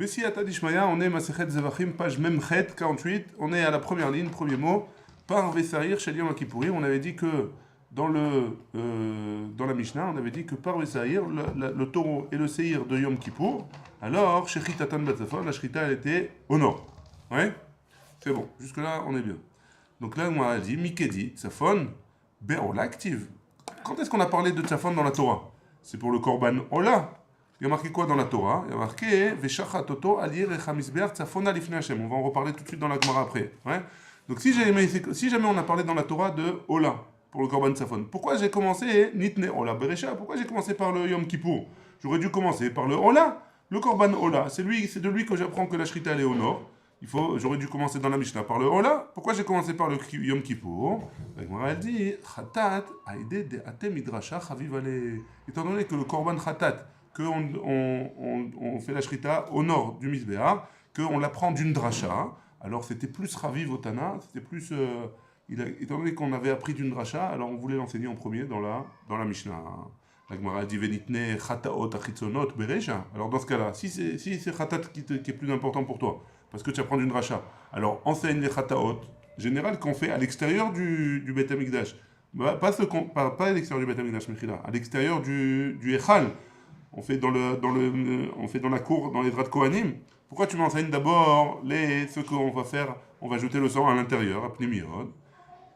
Bessiyata Dishmaya, on est Masechet Zevachim, page Memchet, 48. On est à la première ligne, premier mot. Par Vesaïr, chez Yom Kippourim, on avait dit que dans la Mishnah, on avait dit que par Vesaïr, le taureau et le séhir de Yom Kippour, alors, chez Chitatan Batzafon, la Shrita, elle était au nord. Ouais? C'est bon, jusque-là, on est bien. Donc là, on a dit, Mikedi, Tzafon, Be'ola active. Quand est-ce qu'on a parlé de Tzafon dans la Torah? C'est pour le Korban Ola. Il y a marqué quoi dans la Torah? Il y a marqué Veshachat Toto Alir Echamisbeach Tzafona Lifnei Hashem. On va en reparler tout de suite dans la Gemara après. Ouais? Donc si jamais on a parlé dans la Torah de Ola pour le Korban Tzafon, pourquoi j'ai commencé Nitne Ola Berecha? Pourquoi j'ai commencé par le Yom Kippour? J'aurais dû commencer par le Ola. Le Korban Ola, c'est de lui que j'apprends que la Shrita elle est au nord. J'aurais dû commencer dans la Mishnah par le Ola. Pourquoi j'ai commencé par le Yom Kippour? La Gemara elle dit Chatat Aïde de Ate Midrasha Chaviv Ale. Étant donné que le Korban Chatat qu'on fait la shrita au nord du Misbéar, qu'on l'apprend d'une dracha, alors c'était plus Raviv au Tana, c'était plus... étant donné qu'on avait appris d'une dracha, alors on voulait l'enseigner en premier dans la Mishnah. La Gemara dit Venitne chataot achitzonot bereja. Alors dans ce cas-là, si c'est chatat qui est plus important pour toi, parce que tu apprends d'une dracha, alors enseigne les chataot générales qu'on fait à l'extérieur du Beth Amikdash. Pas à l'extérieur du Beth Amikdash, Mechila, à l'extérieur du Echal. On fait dans la cour, dans les draps de Kohanim. Pourquoi tu m'enseignes d'abord ce qu'on va faire? On va jeter le sang à l'intérieur, à Pnimiod.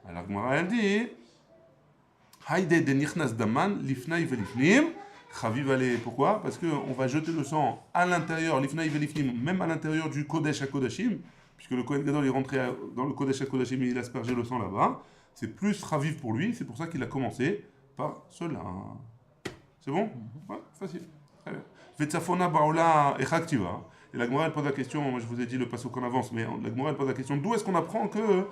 Alors Gemara elle dit Haïde de nichnas daman lifnai velifnim chaviv ale. Pourquoi? Parce qu'on va jeter le sang à l'intérieur, lifnai velifnim, même à l'intérieur du Kodesh à Kodashim, puisque le Kohen Gadol est rentré dans le Kodesh à Kodashim et il a aspergé le sang là-bas. C'est plus chaviv pour lui, c'est pour ça qu'il a commencé par cela. C'est bon? Ouais, facile. Très bien. Vetsafona baola echaktiva. Et la Gemara elle pose la question, moi je vous ai dit le passage qu'on avance, mais la Gemara elle pose la question, d'où est-ce qu'on apprend que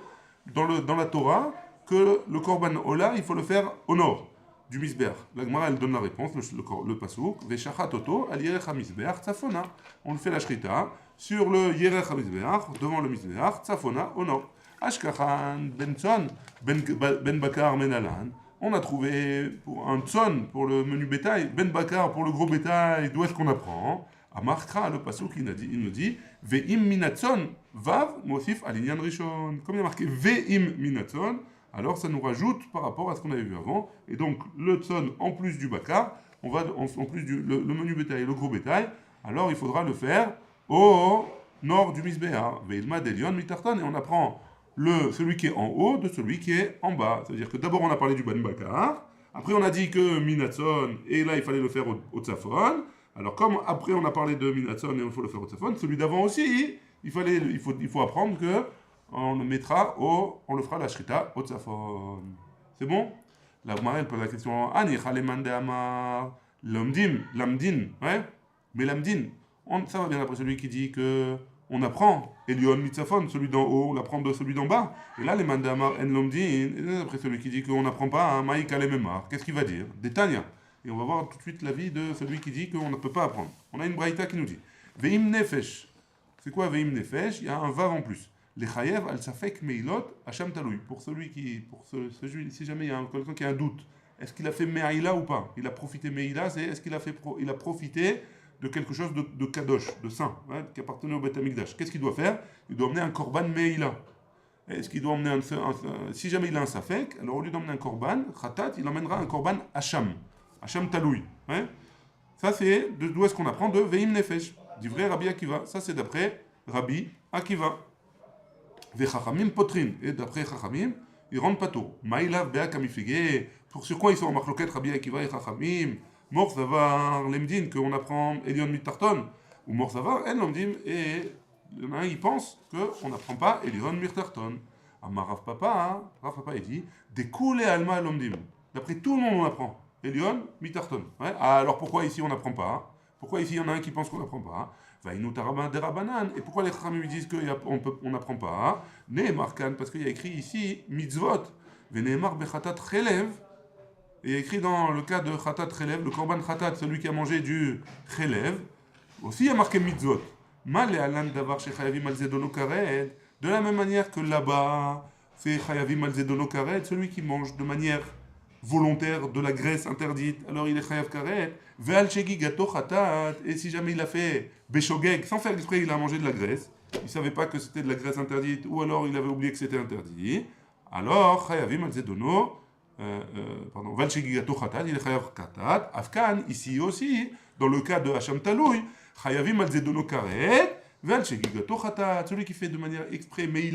dans la Torah, que le Korban Ola, il faut le faire au nord du Misbeach? La Gemara elle donne la réponse, le pasuk, Veshachat Toto al Yerech HaMizbeach Tzafona. On fait la Shrita sur le Yerech HaMizbeach, devant le Misbeach, Tzafona, au nord. Ashkachan Benson, Ben Bakar Menalan. On a trouvé pour un tson pour le menu bétail, Ben Bakar pour le gros bétail. D'où est-ce qu'on apprend? À Markra, le pasuk, il nous dit Ve'im minatson, vav, mosif alinyan rishon. Comme il y a marqué Ve'im minatson, alors ça nous rajoute par rapport à ce qu'on avait vu avant. Et donc le tson en plus du Bakar, en plus le menu bétail et le gros bétail, alors il faudra le faire au nord du Misbéar. Ve'ilma delion mitarton, et on apprend celui qui est en haut de celui qui est en bas. C'est-à-dire que d'abord on a parlé du Ben Bakar, après on a dit que Minatson, et là il fallait le faire au Tzafon. Alors comme après on a parlé de Minatson et il faut le faire au Tzafon, celui d'avant aussi, il faut apprendre que on le fera la Shrita au Tzafon. C'est bon? La Gemara elle pose la question Ani Chaleman de Amar Lamdim, ouais? Mais Lamdin, ça va bien après celui qui dit que on apprend Elion Mitzafon, celui d'en haut, on apprend de celui d'en bas. Et là, les mandamar en lomdin, après celui qui dit qu'on n'apprend pas, Maïk alememar, qu'est-ce qu'il va dire? Détania. Et on va voir tout de suite l'avis de celui qui dit qu'on ne peut pas apprendre. On a une braïta qui nous dit Veim nefesh. C'est quoi Veim nefesh? Il y a un vav en plus. Les chayev al safek meilot hacham taloui. Si jamais il y a quelqu'un qui a un doute, est-ce qu'il a fait meila ou pas? Il a profité meila, c'est est-ce qu'il a profité de quelque chose de kadosh, de saint, hein, qui appartenait au Beth Amikdash. Qu'est-ce qu'il doit faire? Il doit emmener un korban meila. Est-ce qu'il doit emmener si jamais il a un safek, alors au lieu d'emmener un korban, khatat, il emmènera un korban hacham taloui. Hein? Ça c'est d'où est-ce qu'on apprend de veim nefesh, du vrai Rabbi Akiva. Ça c'est d'après Rabbi Akiva. Ve chachamim potrin, et d'après chachamim, ils rendent pato. Maïla be'a kamifege. Sur quoi ils sont en marloquette Rabbi Akiva et chachamim? Morzavar lemdin, qu'on apprend Elion Mitarton, ou Morzavar en lomdim, et il y en a un, il pense qu'on n'apprend pas Elion Mitarton. Amar Rav Papa il dit Dekoule alma lomdim. D'après tout le monde, on apprend Elion Mitarton. Ouais? Alors pourquoi ici on n'apprend pas? Pourquoi ici il y en a un qui pense qu'on n'apprend pas? Vaïnou Taraban Derabanan. Et pourquoi les Chachamim disent qu'on n'apprend pas? Nehemarkan, parce qu'il y a écrit ici Mitzvot. Venehemar Bechatat Chelev. Et il y a écrit dans le cas de Khatat Chelev, le Korban Khatat, celui qui a mangé du Chelev, aussi il y a marqué Mitzvot. Mal et Alan Davar chez Chayavim al Zedono Kared. De la même manière que là-bas, c'est Chayavim al Zedono Kared, celui qui mange de manière volontaire de la graisse interdite, alors il est chayav karet. Ve'al shegigato chatat, et si jamais il a fait beshogeg, sans faire exprès, il a mangé de la graisse, il ne savait pas que c'était de la graisse interdite, ou alors il avait oublié que c'était interdit, alors chayavim al zedono, ve'al shegigato chatat, il est chayav katat. Afkan, ici aussi, dans le cas de Hacham Taloui, chayavim al zedono karet, ve'al shegigato chatat, celui qui fait de manière exprès, mais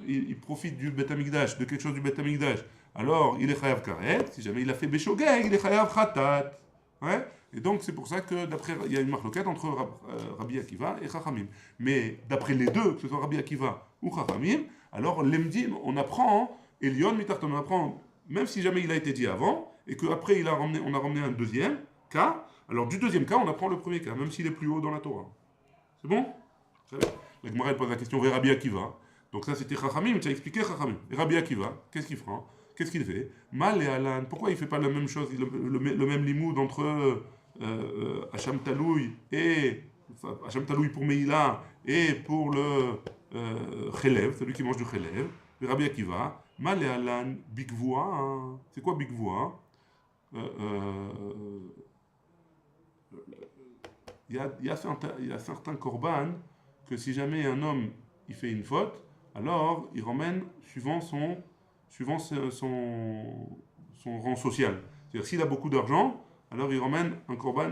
il profite du Bet Amikdash, de quelque chose du Bet Amikdash, alors il est chayav karet. Si jamais il a fait beshogeg, il est chayav khatat. Ouais. Et donc c'est pour ça que d'après il y a une marloquette entre Rabbi Akiva et Chachamim. Mais d'après les deux, que ce soit Rabbi Akiva ou Chachamim, alors l'emdim, on apprend Elion mitarton, on apprend même si jamais il a été dit avant et qu'après on a ramené un deuxième cas. Alors du deuxième cas, on apprend le premier cas, même s'il est plus haut dans la Torah. C'est bon? Très bien. La Gemara pose la question vers Rabbi Akiva. Donc ça c'était Chachamim, tu as expliqué Chachamim. Et Rabbi Akiva, qu'est-ce qu'il fera? Qu'est-ce qu'il fait? Mal et Alan, pourquoi il ne fait pas la même chose, le même limoud entre Hacham Taloui et Hacham Taloui pour Meïla et pour le Chelev, celui qui mange du Chelev, et Rabbi Akiva, Mal et Alan, Bigvoa, hein. C'est quoi Bigvoa? Il y a certains korban que si jamais un homme il fait une faute, alors il ramène suivant son rang social. C'est-à-dire s'il a beaucoup d'argent, alors il ramène un korban,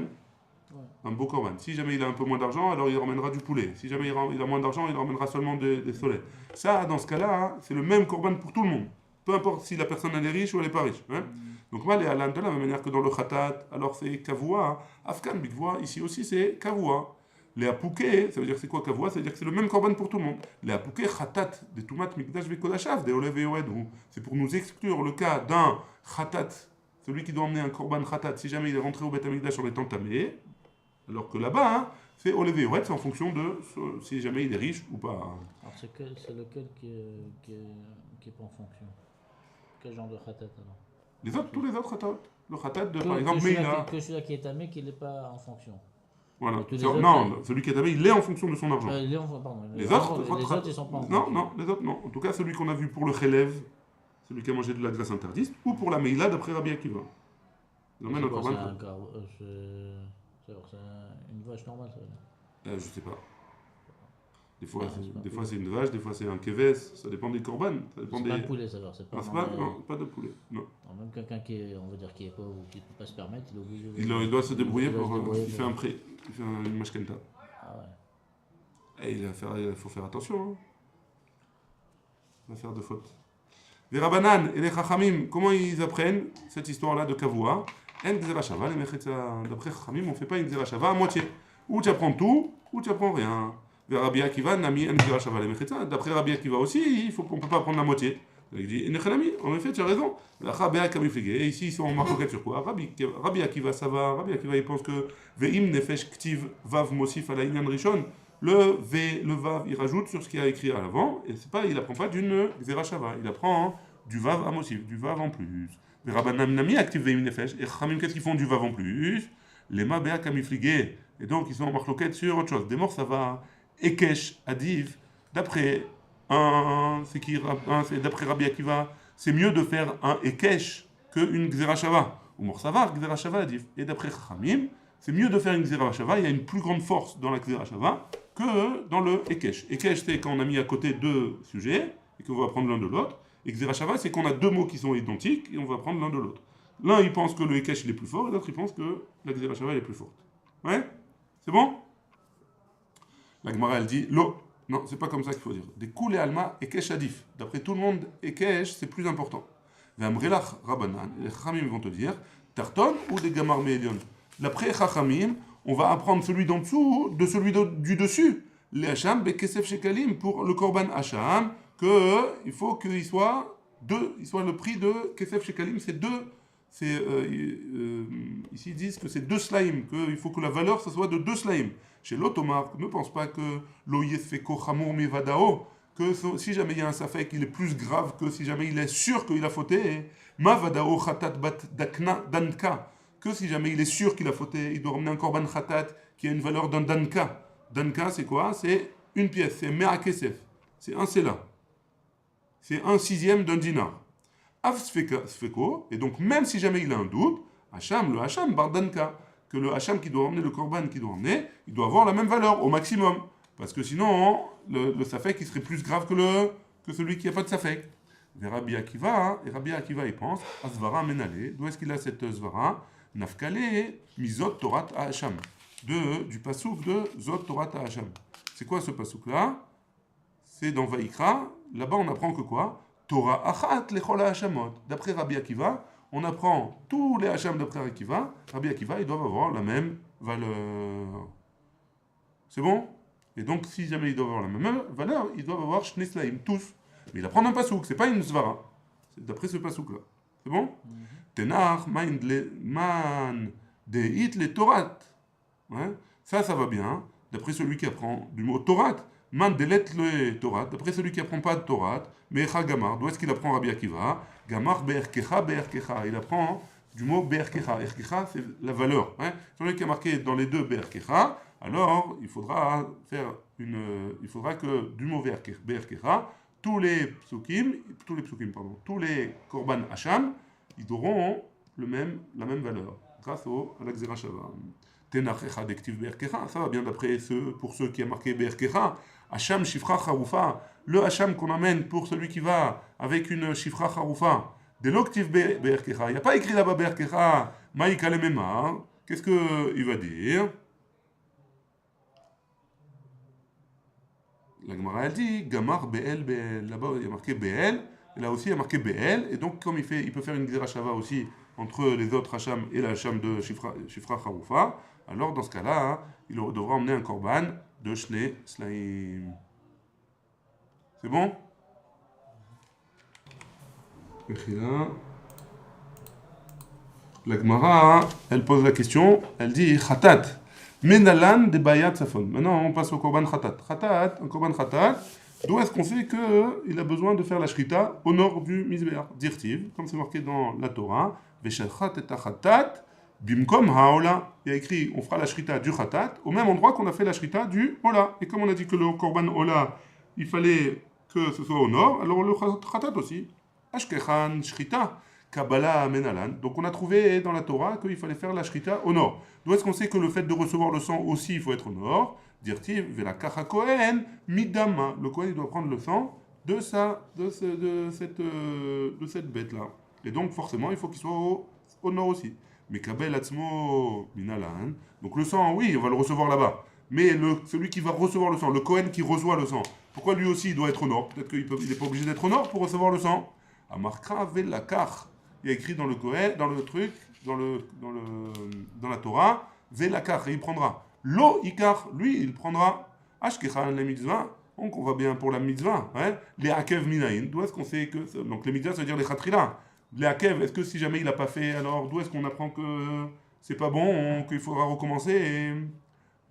un beau korban. Si jamais il a un peu moins d'argent, alors il ramènera du poulet. Si jamais il a moins d'argent, il ramènera seulement des solets. Ça, dans ce cas-là, hein, c'est le même korban pour tout le monde. Peu importe si la personne elle est riche ou elle n'est pas riche. Hein. Donc mal et alan, de la même manière que dans le khatat, alors c'est kavua. Afkan bigvoa, ici aussi c'est kavua. Les apouké, ça veut dire c'est quoi kavua? Ça veut dire que c'est le même korban pour tout le monde. Les apouké khatat, des tumat mikdash vekodashav, des olev et yoredou. C'est pour nous exclure le cas d'un khatat, celui qui doit emmener un korban khatat, si jamais il est rentré au bet amikdash en étant tamé, alors que là-bas, hein, c'est olev et yored, c'est en fonction de si jamais il est riche ou pas. Alors c'est lequel qui est pas en fonction? Quel genre de khatat alors? Les autres, tous les autres khatat. Le khatat de, par exemple, Meïla. Que celui-là qui est tamé, qui n'est pas en fonction. Voilà. Non, celui qui est tamé, il est en fonction de son argent. Les autres, ils sont pas en fonction. Non, les autres, non. En tout cas, celui qu'on a vu pour le Chelev, celui qui a mangé de la graisse interdite, ou pour la Meïla d'après Rabbi Akiva. C'est une vache normale, ça. Je sais pas. Des fois c'est une vache, des fois c'est un keves, ça dépend des korban. C'est pas un poulet, ça alors, c'est pas non, pas de poulet. Non. Alors, même quelqu'un qui est, on va dire, qui est pauvre ou qui ne peut pas se permettre, il est obligé. Il doit se débrouiller il fait un prêt, il fait une mashkenta. Ah ouais. Et il faut faire attention. Hein. Il va faire de fautes. Les Rabbanan et les Chachamim, comment ils apprennent cette histoire-là de Kavua? En Gzera Shava, les Mechetza, d'après Chachamim, on ne fait pas une Gzera Shava à moitié. Ou tu apprends tout, ou tu apprends rien. Rabbi Akiva n'a mis en Gzera Shava les Mechetza. D'après Rabbi Akiva aussi, on ne peut pas prendre la moitié. Il dit, en effet, tu as raison. Et ici, ils sont en marquette sur quoi? Rabbi Akiva, ça va. Rabbi Akiva, il pense que Ve'im nefesh ktiv vav mosif ala inyan rishon. Le vav, il rajoute sur ce qu'il y a écrit à l'avant. Et c'est pas, il apprend pas d'une Gzera Shava. Il apprend du vav à mosif, du vav en plus. Rabbanam nami active ve'im nefesh. Et Chachamim, qu'est-ce qu'ils font du vav en plus? Les ma bea kamifligé. Et donc, ils sont en marquette sur autre chose. Des morts, ça va. Ekesh, Adiv, d'après d'après Rabbi Akiva, c'est mieux de faire un Ekesh qu'une Gzera Shava. Ou Morsavar, Gzera Shava, Adiv. Et d'après Chachamim, c'est mieux de faire une Gzera Shava, il y a une plus grande force dans la Gzera Shava que dans le Ekesh. Ekesh, c'est quand on a mis à côté deux sujets et qu'on va prendre l'un de l'autre. Et Gzera Shava, c'est qu'on a deux mots qui sont identiques et on va prendre l'un de l'autre. L'un, il pense que le Ekesh, il est plus fort, et l'autre, il pense que la Gzera Shava, elle est plus forte. Ouais? C'est bon? La Gemara, elle dit, non, c'est pas comme ça qu'il faut dire. Des koul et alma, ekesh adif. D'après tout le monde, ekesh, c'est plus important. V'amrelach rabanan, les chachamim vont te dire, tarton ou des gamar me'elion. D'après chachamim, on va apprendre celui d'en dessous de celui du dessus. Les hacham, bekesef shekalim, pour le korban hacham, il faut qu'il soit le prix de kesef shekalim, c'est deux. Ici ils disent que c'est 2 slaim, qu'il faut que la valeur ce soit de 2 slaim. Chez l'Otomar, ne pense pas que l'oyes feko chamour mivadao, que si jamais il y a un safek, il est plus grave que si jamais il est sûr qu'il a fauté. Ma vadao khatat bat dakna danka, que si jamais il est sûr qu'il a fauté, il doit ramener un korban khatat qui a une valeur d'un danka. Danka c'est quoi? C'est une pièce, c'est mea kesef, c'est un sela, c'est 1/6 d'un dinar. Av sfeko, et donc même si jamais il a un doute, le Hacham bardanka, que le Hacham qui doit emmener le korban qui doit emmener, il doit avoir la même valeur au maximum. Parce que sinon, le safek il serait plus grave que celui qui n'a pas de safek. Et Rabbi Akiva, il pense, Asvara menale, d'où est-ce qu'il a cette svara? Nafkale mizot Torat Hacham, du pasouk de Zot Torat Hacham. C'est quoi ce pasouk-là? C'est dans Vaïkra, là-bas on apprend que quoi? Torah achat lechol hachamot. D'après Rabbi Akiva, on apprend tous les hacham d'après Akiva. Rabbi Akiva, ils doivent avoir la même valeur. C'est bon? Et donc, si jamais ils doivent avoir la même valeur, ils doivent avoir Shne Slaim, tous. Mais il apprend un pasouk, c'est pas une svara. C'est d'après ce pasouk-là. C'est bon? Tenach, man deit le Torat. Ça va bien. D'après celui qui apprend du mot Torat. Man delet le Torat. D'après celui qui apprend pas de Torat. Mecha Gamar. D'où est-ce qu'il apprend Rabbi Akiva? Gamar be'erkecha. Il apprend du mot be'erkecha. Erkecha, c'est la valeur. Celui qui a marqué dans les deux be'erkecha, alors il faudra que du mot be'erkecha, tous les korban hacham, ils auront la même valeur, grâce à la Xera Shava. Tenach echad ektiv be'erkecha, ça va bien d'après pour ceux qui a marqué be'erkecha. Hacham shifra charoufa, le hacham qu'on amène pour celui qui va avec une shifra charoufa, de l'octiv be'erkecha, il n'y a pas écrit là-bas be'erkecha, maïka le memar, qu'est-ce qu'il va dire? La Gemara elle dit Gamar Be'el, là-bas il y a marqué Be'el, et là aussi il y a marqué Be'el, et donc comme il peut faire une Xera Shava aussi entre les autres Hacham et la Hacham de Shifra Charoufa, alors dans ce cas-là, il devra emmener un korban de Shne Slaim. C'est bon? La Gemara, elle pose la question, elle dit Khatat. Menalan de Bayat Safon. Maintenant, on passe au Korban Khatat. Un Korban Khatat, d'où est-ce qu'on sait qu'il a besoin de faire la Shrita au nord du Mizbeach? Dirtiv, comme c'est marqué dans la Torah, Veshachat et Khatat, Bimkom Haola. Il y a écrit, on fera la Shrita du Khatat, au même endroit qu'on a fait la Shrita du Ola. Et comme on a dit que le Korban Ola, il fallait que ce soit au nord, alors le Khatat aussi. Ashkechan Shrita. Kabbalah Menalan. Donc on a trouvé dans la Torah qu'il fallait faire la Shrita au nord. D'où est-ce qu'on sait que le fait de recevoir le sang aussi, il faut être au nord? Dirtiv, Vela Kacha Kohen, Midama. Le Kohen, il doit prendre le sang de cette bête-là. Et donc forcément, il faut qu'il soit au nord aussi. Mais Kabel Atzmo Minalan. Donc le sang, oui, on va le recevoir là-bas. Mais celui qui va recevoir le sang, le Kohen qui reçoit le sang, pourquoi lui aussi il doit être au nord? Peut-être qu'il n'est pas obligé d'être au nord pour recevoir le sang. Amarkra Vela Kach. Il y a écrit dans le Kohen, dans la Torah, Velakar, et il prendra. Lo Ikar, lui, il prendra. Ashkechan la mitzvah, donc on va bien pour la mitzvah. Les Akev Minaïn, d'où est-ce qu'on sait que. Donc les mitzvahs, ça veut dire les Khatrila. Les Akev, est-ce que si jamais il n'a pas fait, alors d'où est-ce qu'on apprend que c'est pas bon, qu'il faudra recommencer et.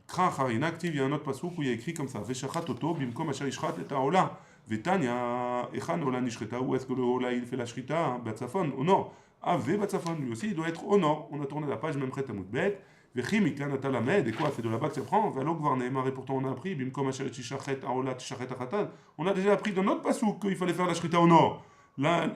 Kra Harina, active, il y a un autre passouk où il y a écrit comme ça Veshachat Oto, Bimkom Asher Ishrat et Haola. Vetania, Echan Ola Nishreta, où est-ce que le Ola il fait la Shrita? Batsafon, au nord. Ave Batsafon, lui aussi, il doit être au nord. On a tourné la page, même près à Moudbet. Vechim Ikan Atalamed, et quoi? C'est de là-bas que ça prend. Valok Varneemar, et pourtant on a appris, Bimkom Asher Ishachet, Aola, Tishachet Achatan. On a déjà appris dans notre pasouk qu'il fallait faire la Shrita au nord. La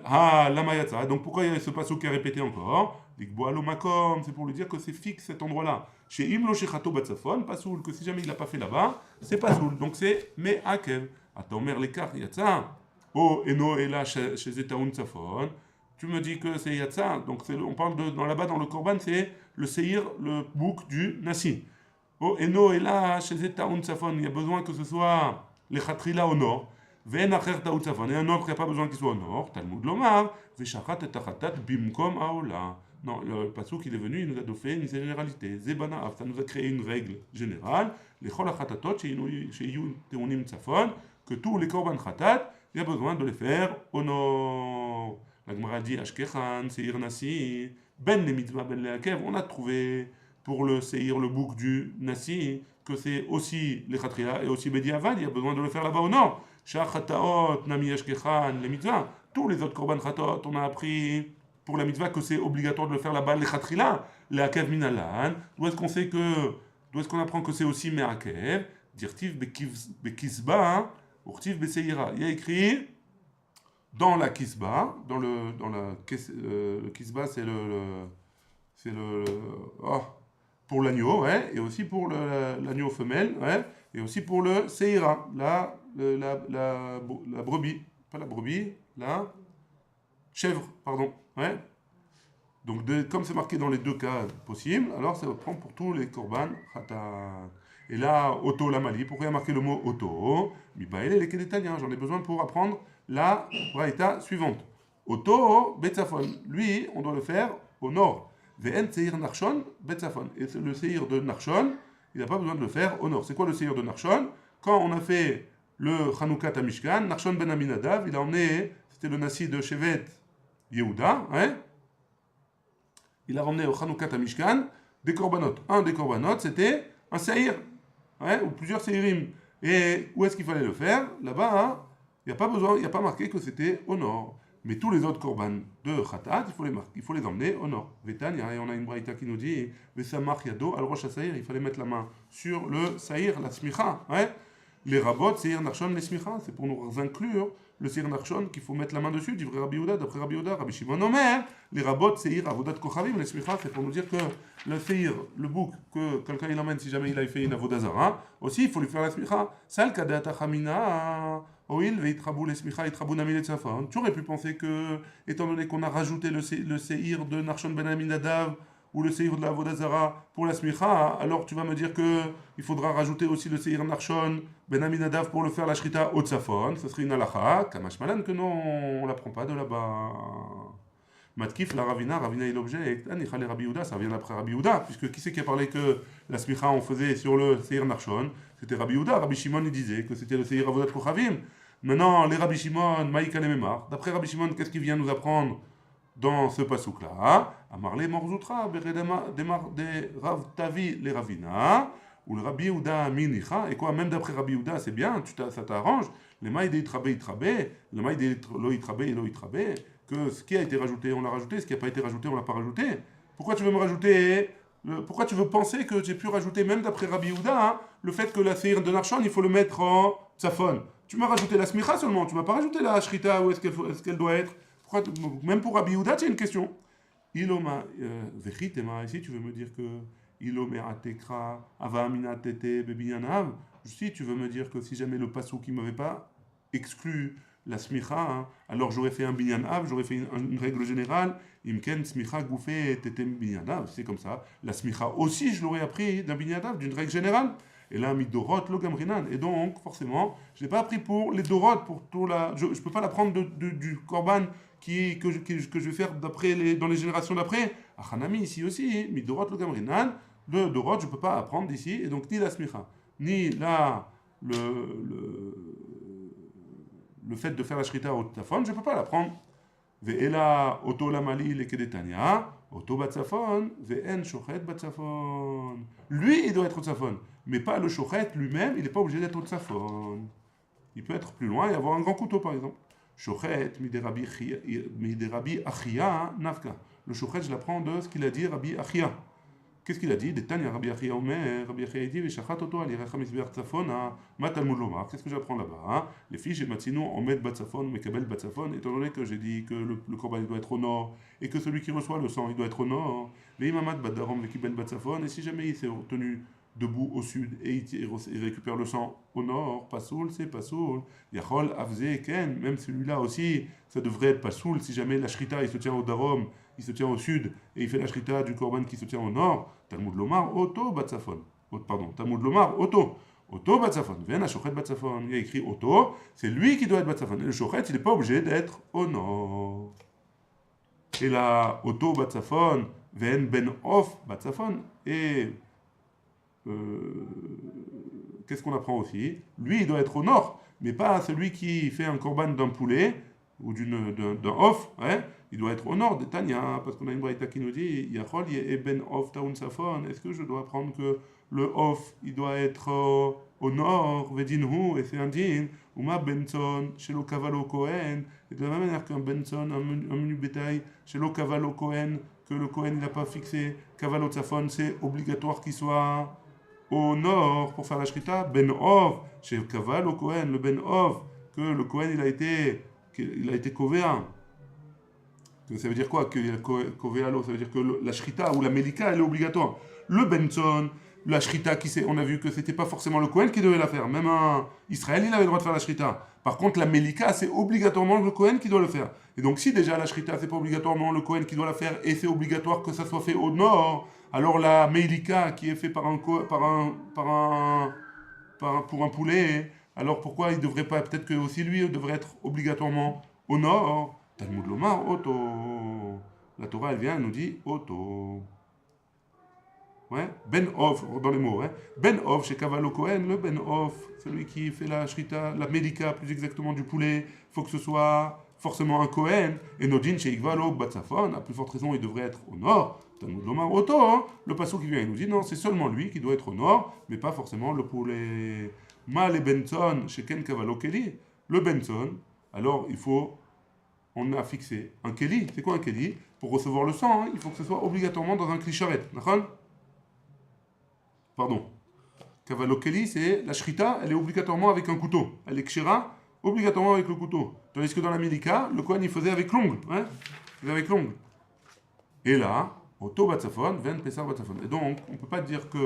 Mayatsa. Donc pourquoi il y a ce pasouk qui est répété encore? Digboalo Makom, c'est pour lui dire que c'est fixe cet endroit-là. Chez Imlo Shechato Batsafon, pasoul, que si jamais il l'a pas fait là-bas, c'est pasoul. Donc c'est Me'akev. Ataomer l'écart Yatsa, oh Eno Ela chez Zetaoun Tsafon, tu me dis que c'est Yatsa, donc on parle là-bas dans le Korban, c'est le Seir, le bouc du Nassi. Oh Eno Ela chez Zetaoun Tsafon, il y a besoin que ce soit les Khatrila au nord, Ven Acher Taoun Tsafon, et un autre, il n'y a pas besoin qu'il soit au nord, Talmud Lomar, Veshachat et Tachatat Bimkom Aola. Non, le Passouk il est venu, il nous a fait une généralité. Zebana, ça nous a créé une règle générale, les Chol Achatatot chez Yun Teunim Tsafon, que tous les korban khatat, il y a besoin de les faire au nord. La Gemara dit Ashkechan, Seir Nassi, Ben le mitzvah, Ben le Akev. On a trouvé pour le Seir, le bouc du Nassi, que c'est aussi les Khatria et aussi Bediavad, il y a besoin de le faire là-bas au nord. Shachataot, Nami Ashkechan, les mitzvahs. Tous les autres korban khatot, on a appris pour la mitzvah que c'est obligatoire de le faire là-bas, les Khatrila, les Akev Minalan. D'où est-ce qu'on apprend que c'est aussi Me'akev? Dirtiv Bekizba, Urtiv Beseira. Il y a écrit dans la kisba, le kisba c'est oh, pour l'agneau, ouais, et aussi pour l'agneau femelle, ouais, et aussi pour le seira, la brebis, pas la brebis, la chèvre, pardon, ouais. Donc, comme c'est marqué dans les deux cas possibles, alors ça prend pour tous les korban khatan. Et là, Oto Lamali, pourquoi il y a marqué le mot Oto? Mibaël et les Kédétaliens, j'en ai besoin pour apprendre la braïta suivante. Oto Betzafon, lui, on doit le faire au nord. Ve'en Seir Narshon Betzafon. Et le Seir de Narshon, il n'a pas besoin de le faire au nord. C'est quoi le Seir de Narshon? Quand on a fait le Chanoukat à Mishkan, Narshon ben Aminadav, il a emmené, c'était le Nassi de Shevet Yehuda, hein? Il a ramené au Chanoukat à Mishkan des korbanot. Un des korbanot, c'était un saïr, ouais, ou plusieurs saïrim. Et où est-ce qu'il fallait le faire? Là-bas, hein, il n'y a pas besoin, il n'y a pas marqué que c'était au nord. Mais tous les autres korban de Khatat, il faut les emmener au nord. Vétania, et on a une braïta qui nous dit Vesamach yado al rosh saïr, il fallait mettre la main sur le saïr, la smicha, ouais. Les rabots, Seir Narshon, les smicha, c'est pour nous inclure le Seir Narshon qu'il faut mettre la main dessus, dit vrai Rabbi Yehuda, d'après Rabbi Yehuda, Rabbi Shimon Omer, les rabots, Seir Avodat Kochavim, les smicha, c'est pour nous dire que le Seir, le bouc que quelqu'un il emmène si jamais il a fait une avodazara, aussi il faut lui faire la smicha. Sal kadat achamina, oil veitrabou les smicha, itrabou nami les tzafon. Tu aurais pu penser que, étant donné qu'on a rajouté le Seir de Narshon ben Aminadav, ou le Seir de la Vodazara pour la Smicha, alors tu vas me dire qu'il faudra rajouter aussi le Seir Narshon Ben Aminadav pour le faire la Shrita au Tzafon, ce serait une halacha, Kamash Malan que non, on la prend pas de là-bas. Matkif, la Ravina est l'objet, Anichale Rabbi Yehuda, ça vient après Rabbi Yehuda, puisque qui c'est qui a parlé que la Smicha on faisait sur le Seir Narshon? C'était Rabbi Yehuda, Rabbi Shimon il disait que c'était le Seir Avodat Kochavim. Maintenant, les Rabbi Shimon, Maïka les Memar, d'après Rabbi Shimon, qu'est-ce qu'il vient nous apprendre dans ce pasouk-là? Amarle Morzoutra, Demar de Rav Tavi les Ravina, ou le Rabbi Yehuda Minicha, et quoi, même d'après Rabbi Yehuda, c'est bien, ça t'arrange, les maïs des itrabé, le maïs des lo itrabé, que ce qui a été rajouté, on l'a rajouté, ce qui n'a pas été rajouté, on l'a pas rajouté. Pourquoi tu veux me rajouter, pourquoi tu veux penser que j'ai pu rajouter, même d'après Rabbi Yehuda, hein, le fait que la Seir de Narshon, il faut le mettre en Tzafon? Tu m'as rajouté la Smicha seulement, tu m'as pas rajouté la Shrita, où est-ce qu'elle doit être? Même pour Rabbi Yehuda, c'est une question. Iloma vechitema, ici tu veux me dire que Iloma tekra avamina tete bebiyanav. Si tu veux me dire que si jamais le passouk qui m'avait pas exclu la smicha, hein, alors j'aurais fait un binyanav, j'aurais fait une règle générale. Imken smicha goufé tete binyanav, c'est comme ça. La smicha aussi, je l'aurais appris d'un binyanav, d'une règle générale. Et là, midorot lo gamrinan. Et donc, forcément, je l'ai pas appris pour les dorot, pour tout la. Je peux pas l'apprendre du korban que je vais faire dans les générations d'après. Achanami ici aussi, midorot lo gamrinan. De dorot, je peux pas apprendre d'ici. Et donc, ni la smicha, ni le fait de faire la shrita au tafon, je peux pas l'apprendre. Ve'ela oto lamali le kedetania, oto batzafon, ve'en shochet batzafon. Lui, il doit être au tzafon, mais pas le shochet lui-même, il n'est pas obligé d'être au tzafon. Il peut être plus loin et avoir un grand couteau, par exemple. Shochet, miderabi achia nafka. Le shochet, je l'apprends de ce qu'il a dit Rabbi Achia. Qu'est-ce qu'il a dit? Des Tanya, Rabbi Achia Omer, Rabbi Achia dit, Veshachat Oto, Alirecha Misbeach Tzafona, Ma Talmud Lomar. Qu'est-ce que j'apprends là-bas, hein? Les filles, j'ai Matsinu, Omed Batzafon, Mekabel Batzafon, étant donné que j'ai dit que le korban doit être au nord, et que celui qui reçoit le sang, il doit être au nord, Veimamad Badarom, Vekibel Batzafon, et si jamais il s'est tenu debout au sud, et il récupère le sang au nord, Pasoul, c'est Pasoul, Yachol, Avze, Ken, même celui-là aussi, ça devrait être Pasoul, si jamais la Shrita, il se tient au Darom, il se tient au sud, et il fait la shrita du korban qui se tient au nord, Talmud Lomar, Oto, Batzafon. Pardon, Talmud Lomar, Oto. Oto, Batzafon. Ven, Shochet, Batzafon. Il y a écrit Oto, c'est lui qui doit être Batzafon. Et le Shochet, il n'est pas obligé d'être au nord. Et là, Oto, Batzafon, Ven, Ben, Off, Batzafon. Et qu'est-ce qu'on apprend aussi? Lui, il doit être au nord, mais pas celui qui fait un korban d'un poulet ou d'un off, ouais, il doit être au nord de Tanya, parce qu'on a une braïta qui nous dit Yachol ben off taun safon. Est-ce que je dois apprendre que le off il doit être au nord, vedinhu, et c'est un din, ou ma benson, chez le cavalo Cohen, et de la même manière qu'un benson, un menu bétail, chez le cavalo Cohen, que le Cohen il n'a pas fixé, cavalo safon, c'est obligatoire qu'il soit au nord pour faire la shrita, ben off, chez le cavalo Cohen, le ben off, que le Cohen il a été qu'il a été Kovéa. Ça veut dire quoi que Kovéa l'eau? Ça veut dire que la Shrita ou la Melika, elle est obligatoire. Le Benson, la Shrita, on a vu que c'était pas forcément le Kohen qui devait la faire. Même un Israël, il avait le droit de faire la Shrita. Par contre, la Melika, c'est obligatoirement le Kohen qui doit le faire. Et donc, si déjà la Shrita, c'est pas obligatoirement le Kohen qui doit la faire, et c'est obligatoire que ça soit fait au nord, alors la Melika, qui est fait pour un poulet, alors pourquoi il devrait pas, peut-être que aussi lui devrait être obligatoirement au nord? Talmud Lomar, Oto. La Torah, elle vient, elle nous dit Oto. Ouais, Ben Off, dans les mots, hein. Ben Off chez Kavalo Cohen, le Ben Off, celui qui fait la shrita, la médika plus exactement du poulet, il faut que ce soit forcément un Cohen. Et Nodin chez Ikvalo Batsafon, à plus forte raison, il devrait être au nord. Talmud Lomar Oto, hein. Le passage qui vient, il nous dit non, c'est seulement lui qui doit être au nord, mais pas forcément le poulet. Mal et Benson chez Ken Kavalo Kelly, le Benson, alors il faut. On a fixé un Kelly. C'est quoi un Kelly? Pour recevoir le sang, hein, il faut que ce soit obligatoirement dans un clicharet. D'accord? Pardon. Kavalo Kelly, c'est la shrita, elle est obligatoirement avec un couteau. Elle est kshira, obligatoirement avec le couteau. Tandis que dans la Milika, le Kohen, il faisait avec l'ongle. Hein? Il faisait avec l'ongle. Et là, Oto Batsafon, Ven Pesar Batsafon. Et donc, on ne peut pas dire que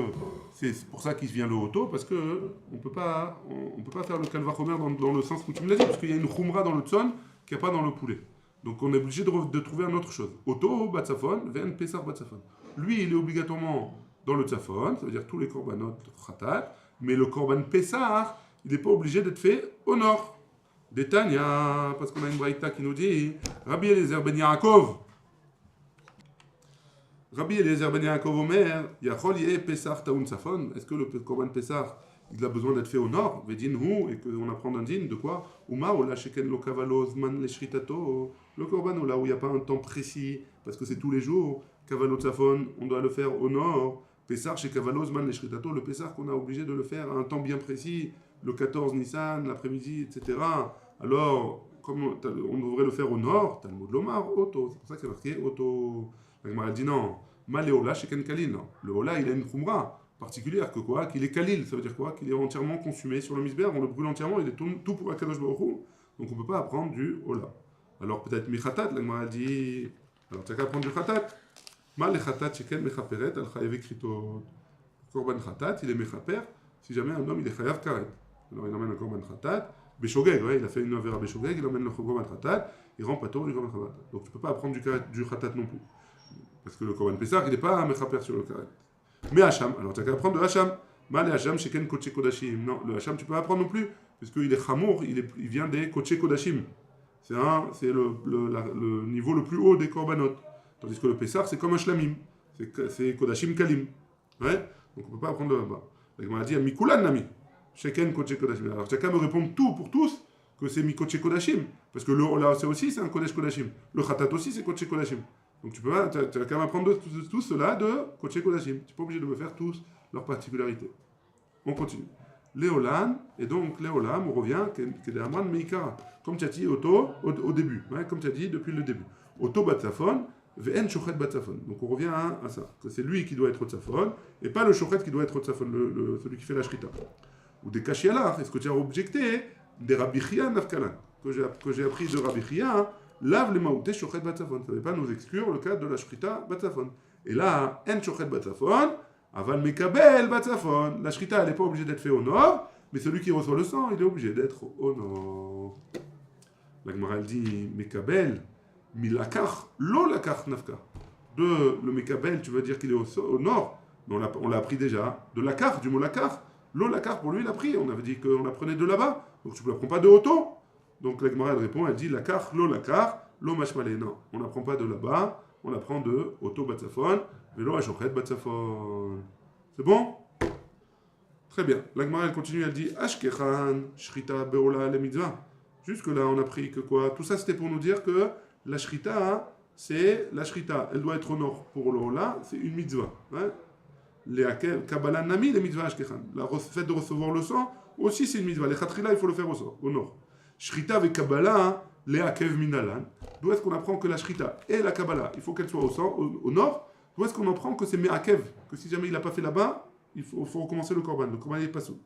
c'est pour ça qu'il vient le Oto, parce que on peut pas faire le Kalvachomer dans le sens où tu me l'as dit, parce qu'il y a une Khumra dans le Tson qu'il n'y a pas dans le poulet. Donc on est obligé de trouver une autre chose. Oto Batsafon, Ven Pesar Batsafon. Lui, il est obligatoirement dans le Tzafon, ça veut dire tous les korbanot Khatat, mais le korban Pesar, il n'est pas obligé d'être fait au nord. Détania, parce qu'on a une braïta qui nous dit Rabbi Eliezer ben Yaakov. Rabbi Eliezer ben Yaakov Omer, Yachol Yeh Pesar Taoun Tzafon. Est-ce que le korban Pesar, il a besoin d'être fait au nord, Vedin Hu, et qu'on apprend d'un din, de quoi Uma, Ola Sheken lo Kavalo Zman le Shritato, le korban, là où il n'y a pas un temps précis, parce que c'est tous les jours, Kavalo Tzafon, on doit le faire au nord. Pessar chez Kavalo Zman le Shritato, le Pessar qu'on a obligé de le faire à un temps bien précis, le 14 Nissan, l'après-midi, etc. Alors, comme on devrait le faire au nord, Talmud Lomar, Oto, c'est pour ça qu'il y a marqué Oto. La Gemara dit non, Maléola chez Ken Kalil, non. Le Ola, il a une khumra particulière que quoi? Qu'il est Kalil, ça veut dire quoi? Qu'il est entièrement consumé sur le misber, on le brûle entièrement, il est tout pour Akadosh Baruch Hu. Donc on ne peut pas apprendre du Ola. Alors peut-être Michatat, la Gemara dit, alors tu n'as qu'à apprendre du Khatat. Mal le Khatat sheken mechaperet al chayav kritot. Korban Khatat, il est mechaper si jamais un homme il est chayav karet. Alors il emmène un Korban Khatat, Beshogeg, ouais, il a fait une avera Beshogeg, il emmène le Korban Khatat, il rend pator du Korban Khatat. Donc tu ne peux pas apprendre du Khatat non plus. Parce que le Korban Pessah, il n'est pas mechaper sur le karet. Mais Hacham, alors tu as qu'à apprendre de Hacham. Mal le Hacham sheken koche kodashim. Non, le Hacham tu peux pas apprendre non plus, puisqu'il est chamour, il vient des koche kodashim. C'est le niveau le plus haut des korbanot. Tandis que le Pessah, c'est comme un shlamim. C'est Kodashim Kalim. Ouais? Donc on ne peut pas apprendre de là-bas. Donc on a dit Mikulan Nami. Sheken Kodesh Kodashim. Alors tu as qu'à me répondre tout pour tous que c'est Mikodesh Kodashim. Parce que le Ola aussi, c'est un Kodesh Kodashim. Le Khatat aussi, c'est Kodesh Kodashim. Donc tu as qu'à m'apprendre tout cela de Kodesh Kodashim. Tu n'es pas obligé de me faire tous leurs particularités. On continue. Léolan, et donc Léolam, on revient, Kedeamran Meikara. Comme tu as dit au début. Ouais? Comme tu as dit depuis le début. Oto Batsafon. Ve'en shochet batsafon. Donc on revient à ça, que c'est lui qui doit être au tzafon, et pas le shochet qui doit être au tzafon, celui qui fait la shrita. Ou des kashialach, est-ce que tu as objecté des Rabbi Chia nafkalan, que j'ai appris de Rabbi Chia, lave les maouté shochet batsafon. Ça ne veut pas nous exclure le cas de la shrita batsafon. Et là, en shochet batsafon, aval mekabel batsafon. La shrita, elle n'est pas obligée d'être faite au nord, mais celui qui reçoit le sang, il est obligé d'être au nord. La Gemara dit mekabel. Milakar, lo lakar nafka. De le Mekabel, tu veux dire qu'il est au nord, mais on l'a appris déjà. De lakar, du mot lakar, lo lakar, pour lui il a pris. On avait dit qu'on apprenait de là-bas, donc tu ne l'apprends pas de Oto. Donc la Gemara elle répond, elle dit lakar, lo mashmale. Non, on n'apprend pas de là-bas, on apprend de Oto batsafon, velo ashochet batsafon. C'est bon? Très bien. La Gemara elle continue, elle dit ashkechan, shrita beola le mitzvah. Jusque là on a pris que quoi? Tout ça c'était pour nous dire que la shrita, c'est la shrita, elle doit être au nord pour l'Ola, c'est une mitzvah. Hein? Les Kabbalah Nami, les mitzvahs Ashkechan. Le fait de recevoir le sang, aussi c'est une mitzvah. Les Khatrila, il faut le faire au nord. Shrita avec Kabbalah, les Akev Minalan. D'où est-ce qu'on apprend que la shrita et la Kabbalah, il faut qu'elle soit au nord? D'où est-ce qu'on apprend que c'est Me'akev? Que si jamais il n'a pas fait là-bas, il faut recommencer le korban. Le korban n'est pas sous.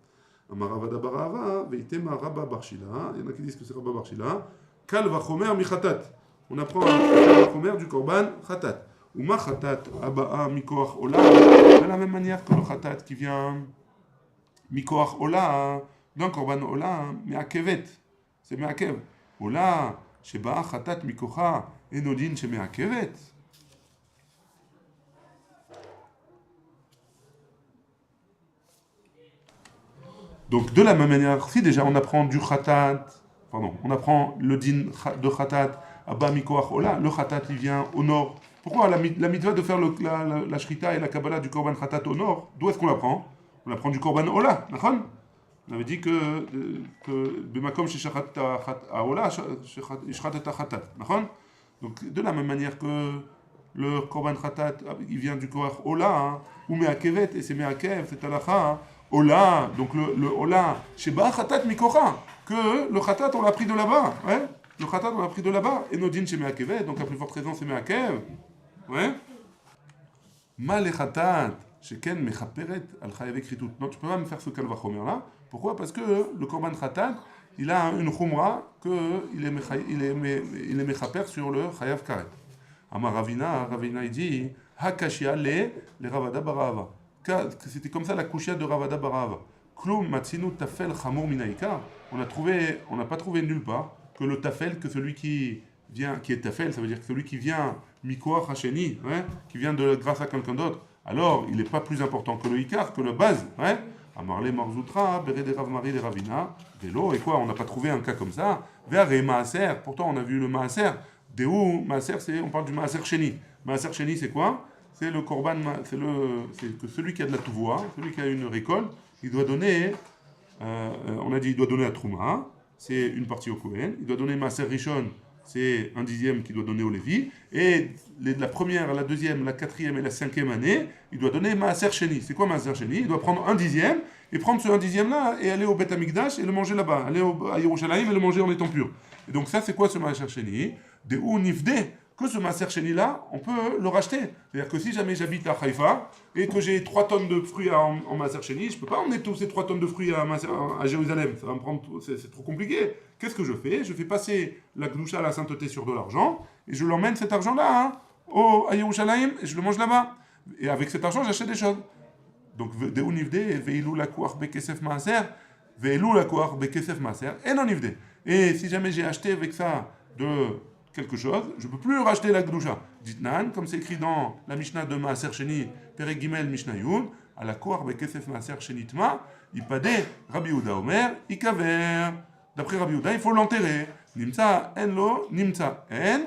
Amaravada Barava, Veitema Rabba Barshila. Il y en a qui disent que c'est Rabba Barshila. Kal vachomer mi khatat. On apprend kal vachomer du korban khatat. Ou ma khatat aba'a mikoach ola. De la même manière que le khatat qui vient mikoach ola, d'un korban ola, mais à kevet. C'est me'akev. Ola, sheba'a khatat mikocha, enodin she me'akevet. Donc de la même manière, si déjà on apprend du khatat, on apprend le din de khatat, abba mikoach ola, le khatat il vient au nord. Pourquoi la mitzvah de faire la shrita et la kabbalah du korban khatat au nord, d'où est-ce qu'on l'apprend? On l'apprend du korban ola, d'accord? On avait dit que b'makom sheshachat ola, shechat khatat, d'accord? Donc de la même manière que le korban khatat, il vient du koach ola, hein, ou me'akevet, et c'est me'akev, c'est halakha, hein. Ola, donc le Ola, Sheba Khatat Mikocha, que le Khatat on l'a pris de là-bas, ouais. Le Khatat on l'a pris de là-bas, et Nodin chez Meakevet, donc à plus forte raison c'est Meakev, ouais. Mal Khatat, Sheken Mechaperet, Al Chayavek Ritout. Non, tu peux pas me faire ce Kalvachomer là. Pourquoi? Parce que le Korban Khatat, il a une Khumra, qu'il est Mechaper sur le Chayav Karet. Amar Ravina il dit, Hakashia les Ravada Barava. C'était comme ça la kushia de Ravada Barava. Klum matzinu tafel chamor minaïka. On n'a pas trouvé nulle part que le tafel, que celui qui vient, qui est tafel, ça veut dire que celui qui vient mikoach hasheni, ouais, qui vient grâce à quelqu'un d'autre, alors il n'est pas plus important que le ikar, que le base, ouais. Amarle marzoutra, bere de Rav Mari de Ravina, vélo, et quoi, on n'a pas trouvé un cas comme ça. Vers et maaser, pourtant on a vu le maaser. Déou, maaser, on parle du maaser sheni. Maaser sheni, c'est quoi? C'est le korban, c'est que celui qui a de la touvoua, celui qui a une récolte, il doit donner, on a dit il doit donner la trouma, c'est une partie au Kohen, il doit donner maaser rishon, c'est un dixième qu'il doit donner au Lévi, et la première, la deuxième, la quatrième et la cinquième année, il doit donner maaser sheni. C'est quoi maaser sheni? Il doit prendre un dixième, et prendre ce un dixième là, et aller au Beth Amikdash et le manger là-bas, aller à Yerushalayim et le manger en étant pur. Et donc ça c'est quoi ce maaser sheni? Des ou nifde. Que ce maaser sheni là, on peut le racheter. C'est-à-dire que si jamais j'habite à Haïfa et que j'ai 3 tonnes de fruits en maaser sheni, je ne peux pas emmener tous ces 3 tonnes de fruits à Jérusalem. Ça va me prendre, c'est trop compliqué. Qu'est-ce que je fais? Je fais passer la gdoucha, la sainteté sur de l'argent et je l'emmène cet argent-là à Yerushalayim et je le mange là-bas. Et avec cet argent, j'achète des choses. Donc, de univde, veilou la kouach bekesef maaser, veilou la kouach bekesef maaser, et non nivde. Et si jamais j'ai acheté avec ça de quelque chose, je ne peux plus racheter la Gdoucha. Ditnan, comme c'est écrit dans la Mishnah de Maaser Sheni, Perek Gimel Mishnah Yud, à la Koar Bekesef Maaser Sheni Tma, Ipade Rabbi Yehuda Omer, Ikaver. D'après Rabbi Yehuda, il faut l'enterrer. Nimtza en lo, nimtza en,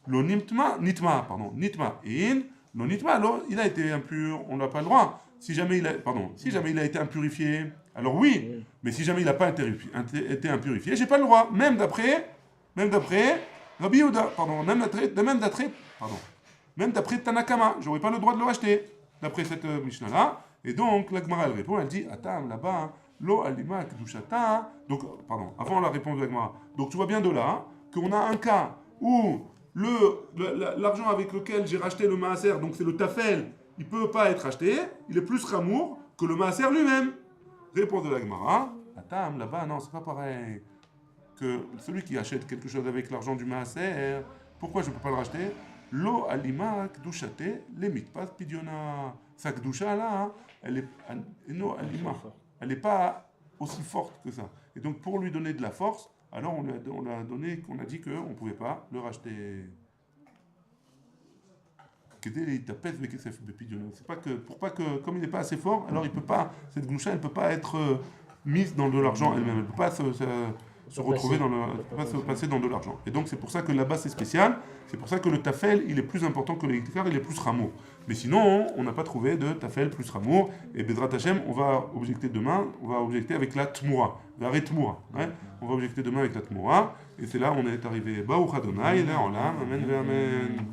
lo nimtma, nitma, pardon, nitma in, lo nitma, lo, il a été impur, on n'a pas le droit. Si jamais il a été impurifié, alors oui, mais si jamais il n'a pas été impurifié, j'ai pas le droit, même d'après Rabbi Yehuda, même d'après Tanakama, j'aurais pas le droit de le racheter, d'après cette Mishnah-là. Et donc, la Gemara, elle répond, elle dit, Atam, là-bas, lo alima kedushata. Donc, avant la réponse de la Gemara. Donc, tu vois bien de là qu'on a un cas où l'argent avec lequel j'ai racheté le maaser, donc c'est le tafel, il peut pas être racheté, il est plus ramour que le maaser lui-même. Réponse de la Gemara, Atam, là-bas, non, c'est pas pareil. Que celui qui achète quelque chose avec l'argent du maaser, pourquoi je ne peux pas le racheter? Lo alima kdushate lemitpas pidiona. Sa kdusha là, elle est pas aussi forte que ça. Et donc pour lui donner de la force, alors on a dit qu'on ne pouvait pas le racheter. C'est pas que comme il n'est pas assez fort, alors il peut pas, cette kdusha, elle peut pas être mise dans de l'argent elle-même, elle peut pas se retrouver se passer dans de l'argent. Et donc c'est pour ça que là-bas c'est spécial, c'est pour ça que le tafel il est plus important que le ikar, il est plus rameau. Mais sinon on n'a pas trouvé de tafel plus rameau, et Bezrat Hashem on va objecter demain, on va objecter avec la tmoura, la tmoura, ouais. On va objecter demain avec la tmoura, et c'est là on est arrivé Baruch Adonai, là, amen, amen.